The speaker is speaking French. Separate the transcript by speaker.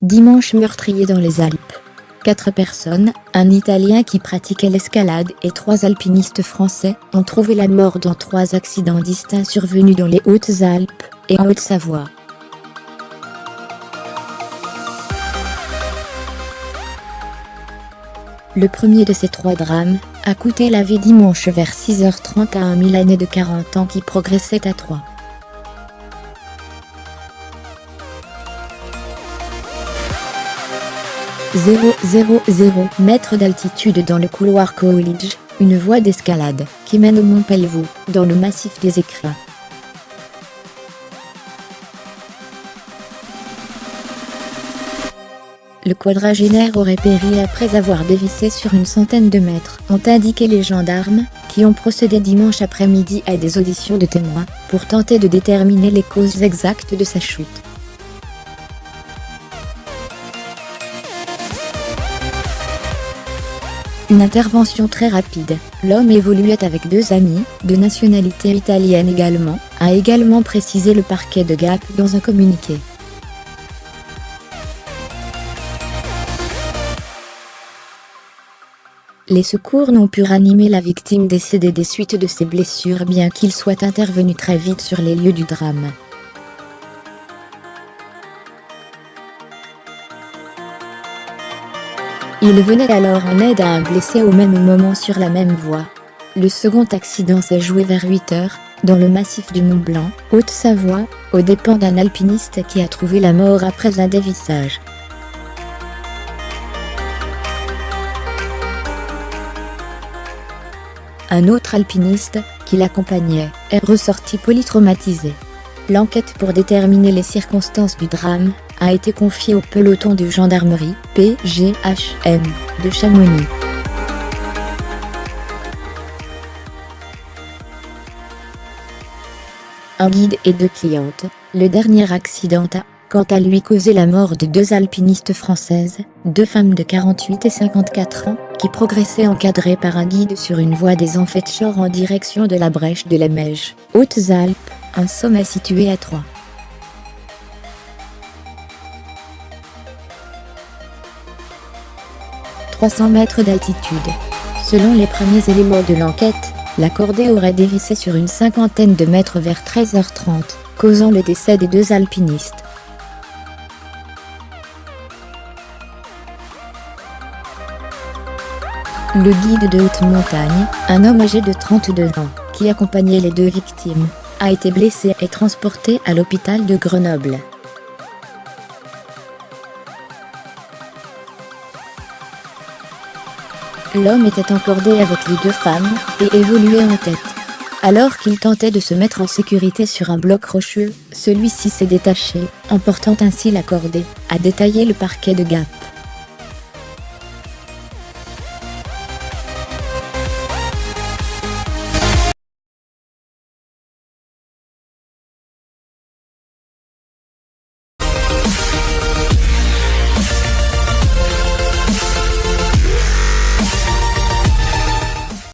Speaker 1: Dimanche meurtrier dans les Alpes. 4 personnes, un Italien qui pratiquait l'escalade et 3 alpinistes français, ont trouvé la mort dans 3 accidents distincts survenus dans les Hautes-Alpes et en Haute-Savoie. Le premier de ces 3 drames a coûté la vie dimanche vers 6h30 à un Milanais de 40 ans qui progressait à 3. 000 mètres d'altitude dans le couloir Coolidge, une voie d'escalade qui mène au mont Pelvoux, dans le massif des Écrins. Le quadragénaire aurait péri après avoir dévissé sur une centaine de mètres, ont indiqué les gendarmes, qui ont procédé dimanche après-midi à des auditions de témoins, pour tenter de déterminer les causes exactes de sa chute. Une intervention très rapide. L'homme évoluait avec 2 amis, de nationalité italienne également, a également précisé le parquet de Gap dans un communiqué. Les secours n'ont pu ranimer la victime décédée des suites de ses blessures bien qu'il soit intervenu très vite sur les lieux du drame. Il venait alors en aide à un blessé au même moment sur la même voie. Le second accident s'est joué vers 8h, dans le massif du Mont Blanc, Haute-Savoie, aux dépens d'un alpiniste qui a trouvé la mort après un dévissage. Un autre alpiniste, qui l'accompagnait, est ressorti polytraumatisé. L'enquête pour déterminer les circonstances du drame a été confiée au peloton de gendarmerie, PGHM, de Chamonix. Un guide et 2 clientes. Le dernier accident a, quant à lui, causé la mort de 2 alpinistes françaises, 2 femmes de 48 et 54 ans, qui progressaient encadrées par un guide sur une voie des Enfetchors en direction de la Brèche de la Meije, Hautes-Alpes, un sommet situé à 3. 300 mètres d'altitude. Selon les premiers éléments de l'enquête, la cordée aurait dévissé sur une cinquantaine de mètres vers 13h30, causant le décès des 2 alpinistes. Le guide de haute montagne, un homme âgé de 32 ans, qui accompagnait les 2 victimes, a été blessé et transporté à l'hôpital de Grenoble. L'homme était encordé avec les 2 femmes, et évoluait en tête. Alors qu'il tentait de se mettre en sécurité sur un bloc rocheux, celui-ci s'est détaché, emportant ainsi la cordée, a détaillé le parquet de Gap.